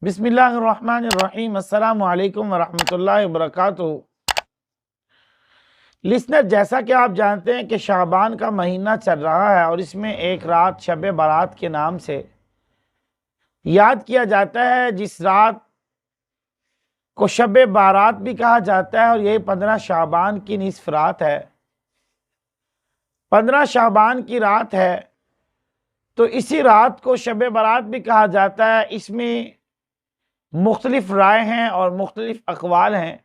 بسم اللہ الرحمن الرحیم۔ السلام علیکم ورحمۃ اللہ وبرکاتہ۔ لسنر، جیسا کہ آپ جانتے ہیں کہ شعبان کا مہینہ چل رہا ہے اور اس میں ایک رات شب برات کے نام سے یاد کیا جاتا ہے، جس رات کو شب بارات بھی کہا جاتا ہے، اور یہ 15 شعبان کی نصف رات ہے، 15 شعبان کی رات ہے۔ تو اسی رات کو شب برات بھی کہا جاتا ہے۔ اس میں مختلف رائے ہیں اور مختلف اقوال ہیں۔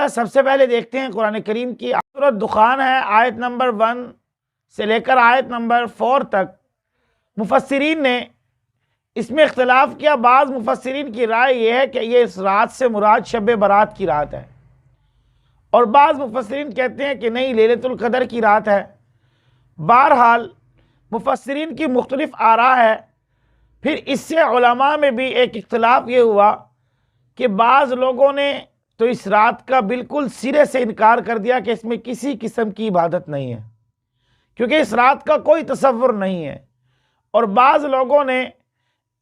سب سے پہلے دیکھتے ہیں قرآن کریم کی سورۃ دخان ہے، آیت نمبر 1 سے لے کر آیت نمبر 4 تک مفسرین نے اس میں اختلاف کیا۔ بعض مفسرین کی رائے یہ ہے کہ یہ اس رات سے مراد شب برات کی رات ہے، اور بعض مفسرین کہتے ہیں کہ نہیں، لیلۃ القدر کی رات ہے۔ بہرحال مفسرین کی مختلف آراء ہے۔ پھر اس سے علماء میں بھی ایک اختلاف یہ ہوا کہ بعض لوگوں نے تو اس رات کا بالکل سرے سے انکار کر دیا کہ اس میں کسی قسم کی عبادت نہیں ہے، کیونکہ اس رات کا کوئی تصور نہیں ہے، اور بعض لوگوں نے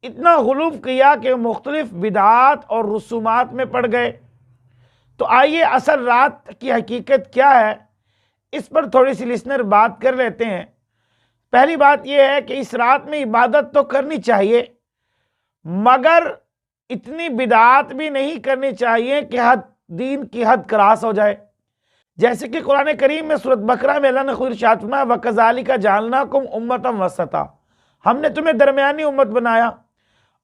اتنا غلو کیا کہ مختلف بدعات اور رسومات میں پڑ گئے۔ تو آئیے اصل رات کی حقیقت کیا ہے، اس پر تھوڑی سی لسنر بات کر لیتے ہیں۔ پہلی بات یہ ہے کہ اس رات میں عبادت تو کرنی چاہیے، مگر اتنی بدعات بھی نہیں کرنی چاہیے کہ دین کی حد کراس ہو جائے۔ جیسے کہ قرآن کریم میں سورۃ بقرہ میں اللہ نے خود ارشاد فرمایا وَكَذَلِكَ جَعَلْنَاكُمْ أُمَّةً وَسَطًا، ہم نے تمہیں درمیانی امت بنایا۔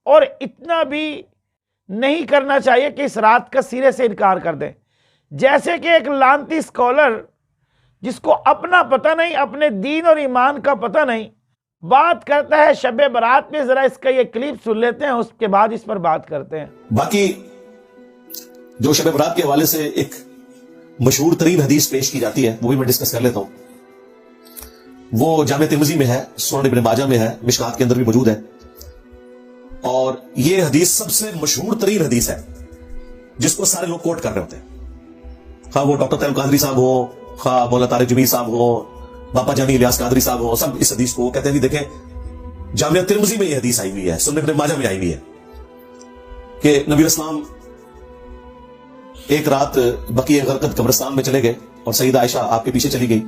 اور اتنا بھی نہیں کرنا چاہیے کہ اس رات کا سرے سے انکار کر دیں۔ جیسے کہ ایک لانتی اسکالر جس کو اپنا پتہ نہیں، اپنے دین اور ایمان کا پتہ نہیں، بات کرتا ہے شب برات میں۔ ذرا اس کا یہ کلپ سن لیتے ہیں، اس کے بعد اس پر بات کرتے ہیں۔ باقی جو شب برات کے حوالے سے ایک مشہور ترین حدیث پیش کی جاتی ہے، وہ بھی میں ڈسکس کر لیتا ہوں۔ وہ جامع ترمذی میں ہے، سنن ابن ماجہ میں ہے، مشکات کے اندر بھی موجود ہے، اور یہ حدیث سب سے مشہور ترین حدیث ہے جس کو سارے لوگ کوٹ کر رہے ہوتے ہیں، خواہ وہ ڈاکٹر طیب قادری صاحب ہو، خواہ مولا طارق جمیل صاحب ہو، باپا جانی الیاس قادری صاحب ہو، سب اس حدیث کو کہتے ہیں۔ دیکھیں جامعہ ترمذی میں یہ حدیث آئی ہوئی ہے، سنن ابن ماجہ میں آئی ہوئی ہے کہ نبی اسلام ایک رات بقیع غرقد قبرستان میں چلے گئے، اور سیدہ عائشہ آپ کے پیچھے چلی گئی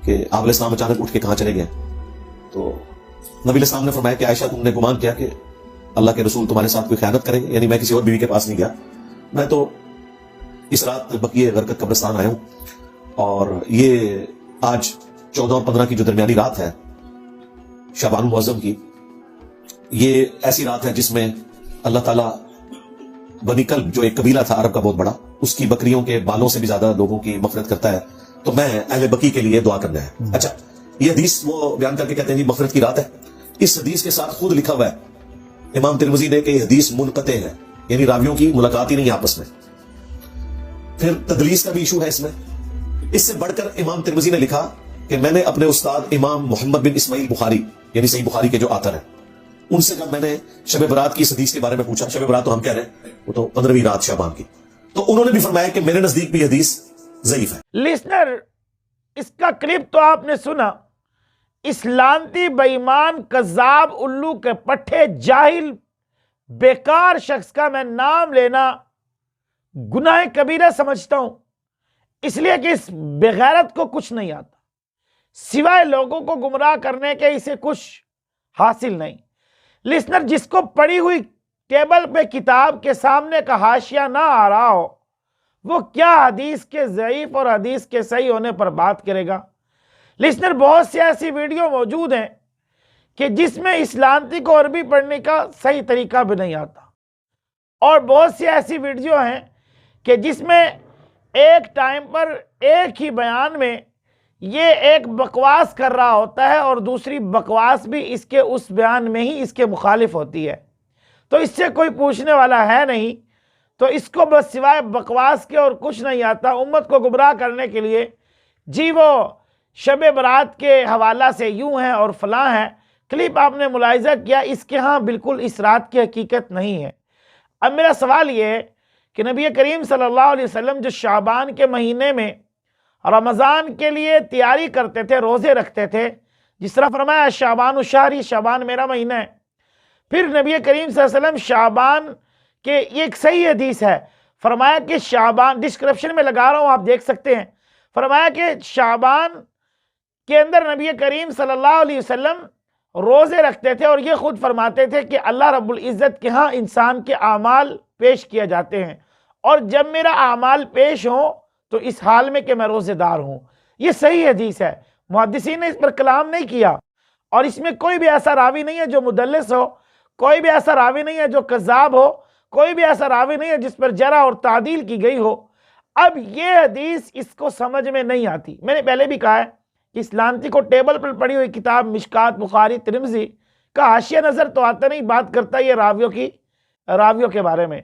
کہ آپ علیہ السلام اچانک اٹھ کے کہاں چلے گئے۔ تو نبی علیہ السلام نے فرمایا کہ عائشہ، تم نے گمان کیا کہ اللہ کے رسول تمہارے ساتھ کوئی خیانت کریں گے؟ یعنی میں کسی اور بیوی کے پاس نہیں گیا، میں تو اس رات بقیع غرقد قبرستان آیا ہوں، اور یہ آج 14 اور 15 کی جو درمیانی رات ہے شعبان معظم کی، یہ ایسی رات ہے جس میں اللہ تعالیٰ بنی کلب جو ایک قبیلہ تھا عرب کا بہت بڑا، اس کی بکریوں کے بالوں سے بھی زیادہ لوگوں کی مغفرت کرتا ہے۔ تو میں اہل بقی کے لیے دعا کرنا ہے۔ اچھا، یہ حدیث وہ بیان کر کے کہتے ہیں جی مغفرت کی رات ہے۔ اس حدیث کے ساتھ خود لکھا ہوا ہے امام ترمذی نے کہ یہ حدیث منقطع ہے، یعنی راویوں کی ملاقات ہی نہیں آپس میں۔ پھر تدلیس کا بھی ایشو ہے اس میں۔ اس سے بڑھ کر امام ترمذی نے لکھا کہ میں نے اپنے استاد امام محمد بن اسماعیل بخاری، یعنی صحیح بخاری کے جو آتھر ہیں، ان سے جب میں نے شب برات کی اس حدیث کے بارے میں پوچھا، شب برات تو ہم کہہ رہے ہیں وہ تو 15ویں رات شعبان کی، تو انہوں نے بھی فرمایا کہ میرے نزدیک بھی حدیث ضعیف ہے۔ لسنر، اس کا کلپ تو آپ نے سنا۔ اس لانتی بے ایمان کذاب الو کے پٹھے جاہل بیکار شخص کا میں نام لینا گناہ کبیرہ سمجھتا ہوں، اس لیے کہ اس بغیرت کو کچھ نہیں آتا، سوائے لوگوں کو گمراہ کرنے کے اسے کچھ حاصل نہیں۔ لسنر، جس کو پڑھی ہوئی ٹیبل پہ کتاب کے سامنے کا حاشیہ نہ آ رہا ہو، وہ کیا حدیث کے ضعیف اور حدیث کے صحیح ہونے پر بات کرے گا؟ لسنر، بہت سی ایسی ویڈیو موجود ہیں کہ جس میں اس لانتی کو عربی پڑھنے کا صحیح طریقہ بھی نہیں آتا، اور بہت سی ایسی ویڈیو ہیں کہ جس میں ایک ٹائم پر ایک ہی بیان میں یہ ایک بکواس کر رہا ہوتا ہے، اور دوسری بکواس بھی اس کے اس بیان میں ہی اس کے مخالف ہوتی ہے۔ تو اس سے کوئی پوچھنے والا ہے نہیں، تو اس کو بس سوائے بکواس کے اور کچھ نہیں آتا، امت کو گمراہ کرنے کے لیے جی وہ شب برات کے حوالہ سے یوں ہیں اور فلاں ہیں۔ کلپ آپ نے ملاحظہ کیا، اس کے ہاں بالکل اس رات کی حقیقت نہیں ہے۔ اب میرا سوال یہ ہے کہ نبی کریم صلی اللہ علیہ وسلم جو شعبان کے مہینے میں رمضان کے لیے تیاری کرتے تھے، روزے رکھتے تھے، جس طرح فرمایا شعبان شہری، شعبان میرا مہینہ ہے، پھر نبی کریم صلی اللہ علیہ وسلم شعبان کے، یہ ایک صحیح حدیث ہے، فرمایا کہ شعبان، ڈسکرپشن میں لگا رہا ہوں آپ دیکھ سکتے ہیں، فرمایا کہ شعبان کے اندر نبی کریم صلی اللہ علیہ وسلم روزے رکھتے تھے، اور یہ خود فرماتے تھے کہ اللہ رب العزت کے ہاں انسان کے اعمال پیش کیے جاتے ہیں، اور جب میرا اعمال پیش ہوں تو اس حال میں کہ میں روزے دار ہوں۔ یہ صحیح حدیث ہے، محدثین نے اس پر کلام نہیں کیا، اور اس میں کوئی بھی ایسا راوی نہیں ہے جو مدلس ہو، کوئی بھی ایسا راوی نہیں ہے جو کذاب ہو، کوئی بھی ایسا راوی نہیں ہے جس پر جرح اور تعدیل کی گئی ہو۔ اب یہ حدیث اس کو سمجھ میں نہیں آتی، میں نے پہلے بھی کہا ہے کہ اس لانتی کو ٹیبل پر پڑھی ہوئی کتاب مشکات، بخاری، ترمذی کا حاشیہ نظر تو آتا نہیں، بات کرتا یہ راویوں کے بارے میں۔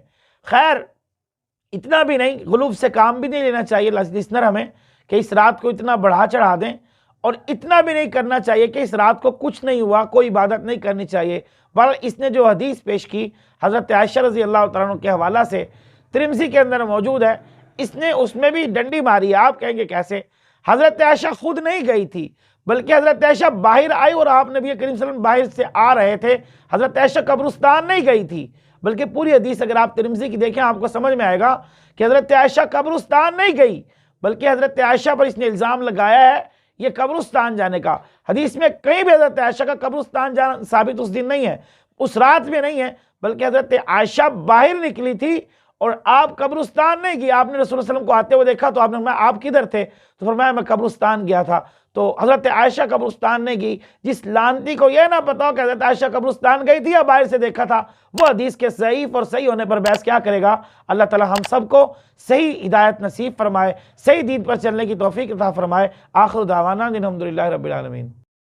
خیر اتنا بھی نہیں، غلوب سے کام بھی نہیں لینا چاہیے لسنر ہمیں کہ اس رات کو اتنا بڑھا چڑھا دیں، اور اتنا بھی نہیں کرنا چاہیے کہ اس رات کو کچھ نہیں ہوا، کوئی عبادت نہیں کرنی چاہیے۔ بہرحال اس نے جو حدیث پیش کی حضرت عائشہ رضی اللہ تعالیٰ عنہ کے حوالہ سے، ترمذی کے اندر موجود ہے، اس نے اس میں بھی ڈنڈی ماری ہے۔ آپ کہیں گے کیسے؟ حضرت عائشہ خود نہیں گئی تھی، بلکہ حضرت عائشہ باہر آئی، اور آپ نبی کریم صلی اللہ علیہ وسلم باہر سے آ رہے تھے۔ حضرت عائشہ قبرستان نہیں گئی تھی، بلکہ پوری حدیث اگر آپ ترمذی کی دیکھیں آپ کو سمجھ میں آئے گا کہ حضرت عائشہ قبرستان نہیں گئی، بلکہ حضرت عائشہ پر اس نے الزام لگایا ہے یہ قبرستان جانے کا۔ حدیث میں کہیں بھی حضرت عائشہ کا قبرستان جانا ثابت اس دن نہیں ہے، اس رات میں نہیں ہے، بلکہ حضرت عائشہ باہر نکلی تھی اور آپ قبرستان نہیں گئی۔ آپ نے رسول اللہ علیہ وسلم کو آتے ہوئے دیکھا تو آپ نے فرمایا آپ کدھر تھے؟ تو فرمایا میں قبرستان گیا تھا۔ تو حضرت عائشہ قبرستان نہیں گئی۔ جس لانتی کو یہ نہ پتا ہو کہ حضرت عائشہ قبرستان گئی تھی یا باہر سے دیکھا تھا، وہ حدیث کے ضعیف اور صحیح ہونے پر بحث کیا کرے گا؟ اللہ تعالی ہم سب کو صحیح ہدایت نصیب فرمائے، صحیح دین پر چلنے کی توفیق عطا فرمائے۔ آخر دعوانا الحمدللہ رب العالمین۔